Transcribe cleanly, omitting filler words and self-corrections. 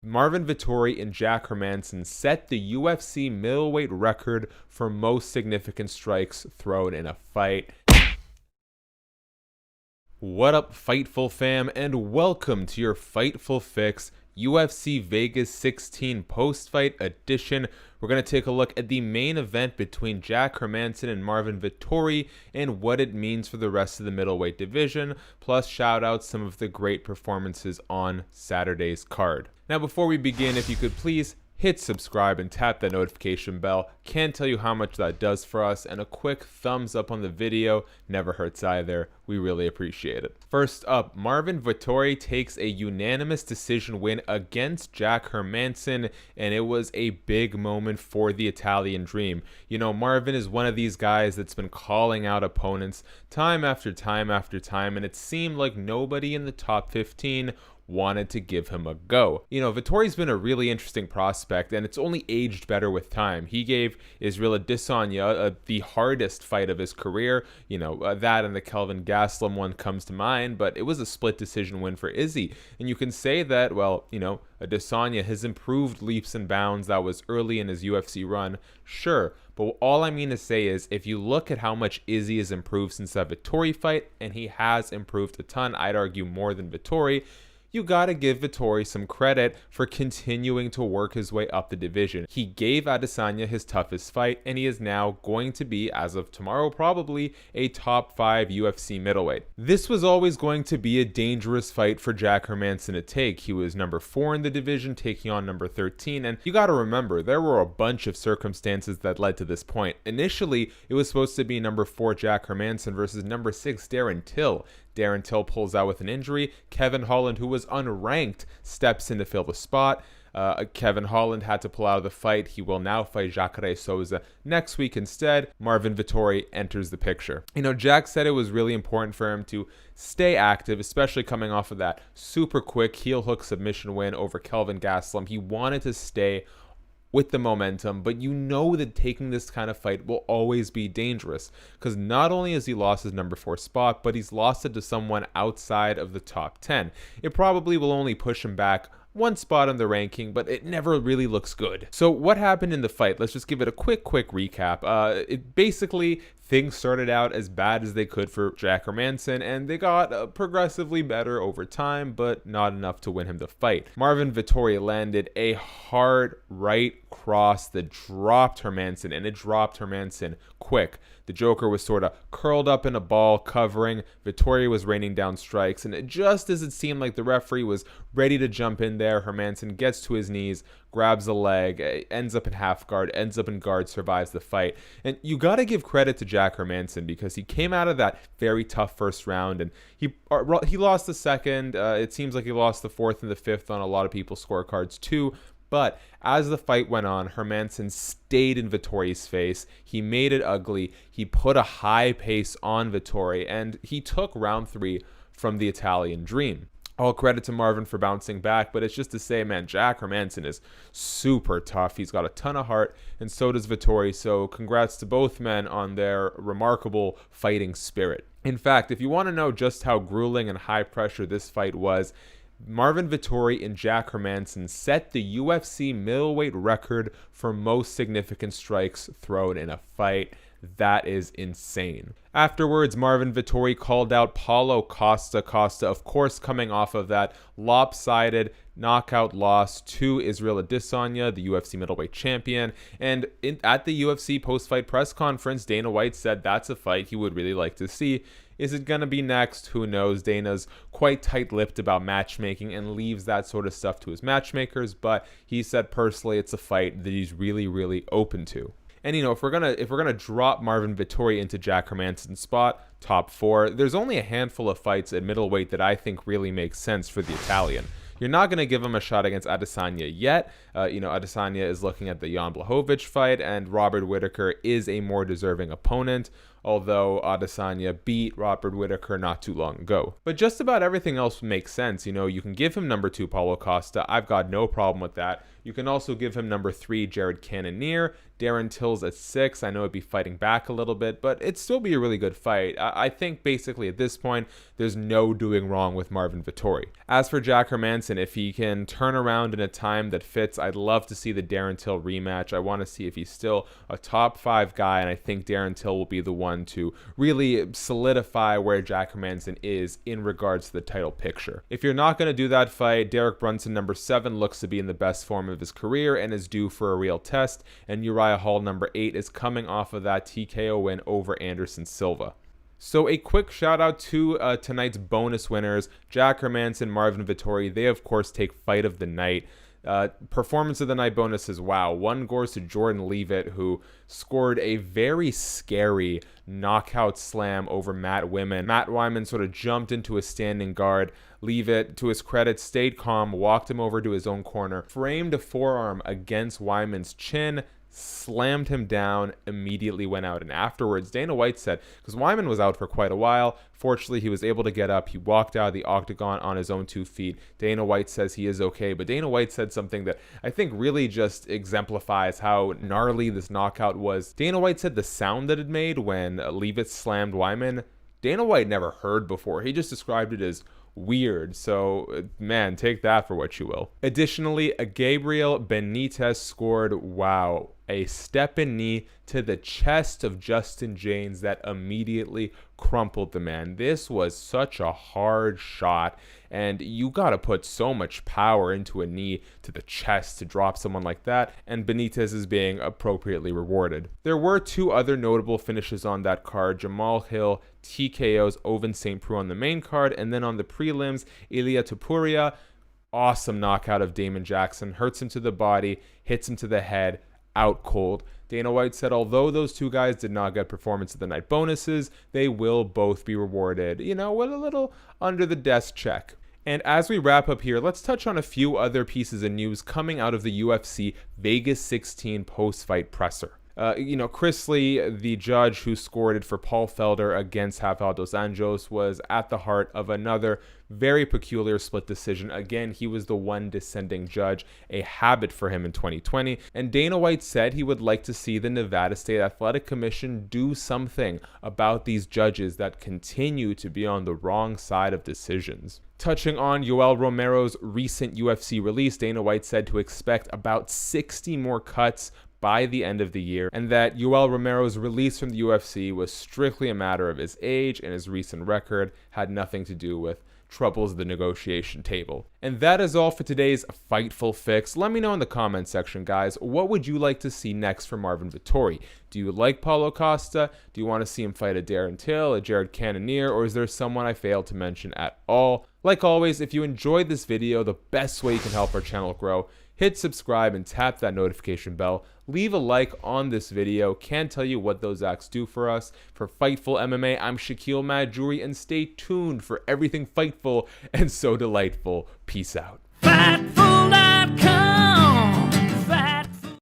Marvin Vettori and Jack Hermansson set the UFC middleweight record for most significant strikes thrown in a fight. What up, Fightful fam, and welcome to your Fightful Fix UFC Vegas 16 post-fight edition. We're going to take a look at the main event between Jack Hermansson and Marvin Vettori and what it means for the rest of the middleweight division, plus shout out some of the great performances on Saturday's card. Now, before we begin, if you could please hit subscribe and tap that notification bell. Can't tell you how much that does for us, and a quick thumbs up on the video never hurts either. We really appreciate it. First up, Marvin Vettori takes a unanimous decision win against Jack Hermansson, and it was a big moment for the Italian dream. You know, Marvin is one of these guys that's been calling out opponents time after time after time, and it seemed like nobody in the top 15 wanted to give him a go. You know, Vettori's been a really interesting prospect, and it's only aged better with time. He gave Israel Adesanya the hardest fight of his career. You know, that and the Kelvin Gastelum one comes to mind, but it was a split decision win for Izzy. And you can say that, well, you know, Adesanya has improved leaps and bounds. That was early in his UFC run, sure. But all I mean to say is, if you look at how much Izzy has improved since that Vettori fight, and he has improved a ton, I'd argue more than Vettori, you gotta give Vettori some credit for continuing to work his way up the division. He gave Adesanya his toughest fight, and he is now going to be, as of tomorrow probably, a top 5 UFC middleweight. This was always going to be a dangerous fight for Jack Hermansson to take. He was number 4 in the division, taking on number 13, and you gotta remember, there were a bunch of circumstances that led to this point. Initially, it was supposed to be number 4 Jack Hermansson versus number 6 Darren Till. Darren Till pulls out with an injury. Kevin Holland, who was unranked, steps in to fill the spot. Kevin Holland had to pull out of the fight. He will now fight Jacare Souza next week instead. Marvin Vettori enters the picture. You know, Jack said it was really important for him to stay active, especially coming off of that super quick heel hook submission win over Kelvin Gastelum. He wanted to stay with the momentum, but you know that taking this kind of fight will always be dangerous, because not only has he lost his number 4 spot, but he's lost it to someone outside of the top 10. It probably will only push him back one spot on the ranking, but it never really looks good. So what happened in the fight? Let's just give it a quick recap. It basically, things started out as bad as they could for Jack Hermansson, and they got progressively better over time, but not enough to win him the fight. Marvin Vettori landed a hard right cross that dropped Hermansson, and it dropped Hermansson quick. The Joker was sort of curled up in a ball covering. Vettori was raining down strikes, and just as it seemed like the referee was ready to jump in there, Hermansson gets to his knees, grabs a leg, ends up in half guard, ends up in guard, survives the fight. And you got to give credit to Jack Hermansson, because he came out of that very tough first round, and he lost the second. It seems like he lost the fourth and the fifth on a lot of people's scorecards too. But as the fight went on, Hermansson stayed in Vettori's face. He made it ugly. He put a high pace on Vettori, and he took round 3 from the Italian dream. All credit to Marvin for bouncing back, but it's just to say, man, Jack Hermansson is super tough. He's got a ton of heart, and so does Vettori. So congrats to both men on their remarkable fighting spirit. In fact, if you want to know just how grueling and high pressure this fight was, Marvin Vettori and Jack Hermansson set the UFC middleweight record for most significant strikes thrown in a fight. That is insane. Afterwards, Marvin Vettori called out Paulo Costa. Costa, of course, coming off of that lopsided knockout loss to Israel Adesanya, the UFC middleweight champion. And at the UFC post-fight press conference, Dana White said that's a fight he would really like to see. Is it going to be next? Who knows? Dana's quite tight-lipped about matchmaking and leaves that sort of stuff to his matchmakers, but he said personally it's a fight that he's really open to. And you know, if we're gonna drop Marvin Vettori into Jack Hermansson's spot, top 4, there's only a handful of fights at middleweight that I think really make sense for the Italian. You're not going to give him a shot against Adesanya yet. You know, Adesanya is looking at the Jan Blachowicz fight, and Robert Whittaker is a more deserving opponent. although Adesanya beat Robert Whittaker not too long ago. But just about everything else makes sense. You know, you can give him number 2 Paulo Costa. I've got no problem with that. You can also give him number 3 Jared Cannonier. Darren Till's at 6. I know it'd be fighting back a little bit, but it'd still be a really good fight. I think basically at this point, there's no doing wrong with Marvin Vettori. As for Jack Hermansson, if he can turn around in a time that fits, I'd love to see the Darren Till rematch. I want to see if he's still a top 5 guy, and I think Darren Till will be the one to really solidify where Jack Hermansson is in regards to the title picture. If you're not going to do that fight, Derek Brunson, number 7, looks to be in the best form of his career and is due for a real test, and Uriah Hall, number 8, is coming off of that TKO win over Anderson Silva. So a quick shout out to tonight's bonus winners, Jack Hermansson, Marvin Vettori. They of course take fight of the night. Performance of the night bonuses, wow. One goes to Jordan Leavitt, who scored a very scary knockout slam over Matt Wyman. Matt Wyman sort of jumped into a standing guard. Leavitt, to his credit, stayed calm, walked him over to his own corner, framed a forearm against Wyman's chin, slammed him down, immediately went out. And afterwards, Dana White said, because Wyman was out for quite a while, fortunately he was able to get up. He walked out of the octagon on his own 2 feet. Dana White says he is okay, but Dana White said something that I think really just exemplifies how gnarly this knockout was. Dana White said the sound that it made when Leavitt slammed Wyman, Dana White never heard before. He just described it as weird. So, man, take that for what you will. Additionally, Gabriel Benitez scored, wow, a step-in knee to the chest of Justin James that immediately crumpled the man. This was such a hard shot, and you got to put so much power into a knee to the chest to drop someone like that, and Benitez is being appropriately rewarded. There were 2 other notable finishes on that card. Jamal Hill TKOs Ovince St. Preux on the main card, and then on the prelims, Ilia Topuria, awesome knockout of Damon Jackson, hurts him to the body, hits him to the head, out cold. Dana White said although those 2 guys did not get performance of the night bonuses, they will both be rewarded, you know, with a little under the desk check. And as we wrap up here, let's touch on a few other pieces of news coming out of the UFC Vegas 16 post-fight presser. Chris Lee, the judge who scored it for Paul Felder against Rafael dos Anjos, was at the heart of another very peculiar split decision. Again, he was the one dissenting judge, a habit for him in 2020. And Dana White said he would like to see the Nevada State Athletic Commission do something about these judges that continue to be on the wrong side of decisions. Touching on Yoel Romero's recent UFC release, Dana White said to expect about 60 more cuts by the end of the year, and that Yoel Romero's release from the UFC was strictly a matter of his age, and his recent record had nothing to do with troubles at the negotiation table. And that is all for today's Fightful Fix. Let me know in the comments section, guys, what would you like to see next from Marvin Vettori? Do you like Paulo Costa? Do you want to see him fight a Darren Till, a Jared Cannonier, or is there someone I failed to mention at all? Like always, if you enjoyed this video, the best way you can help our channel grow, hit subscribe and tap that notification bell. Leave a like on this video. Can't tell you what those acts do for us. For Fightful MMA, I'm Shaquille Majuri, and stay tuned for everything Fightful and so delightful. Peace out.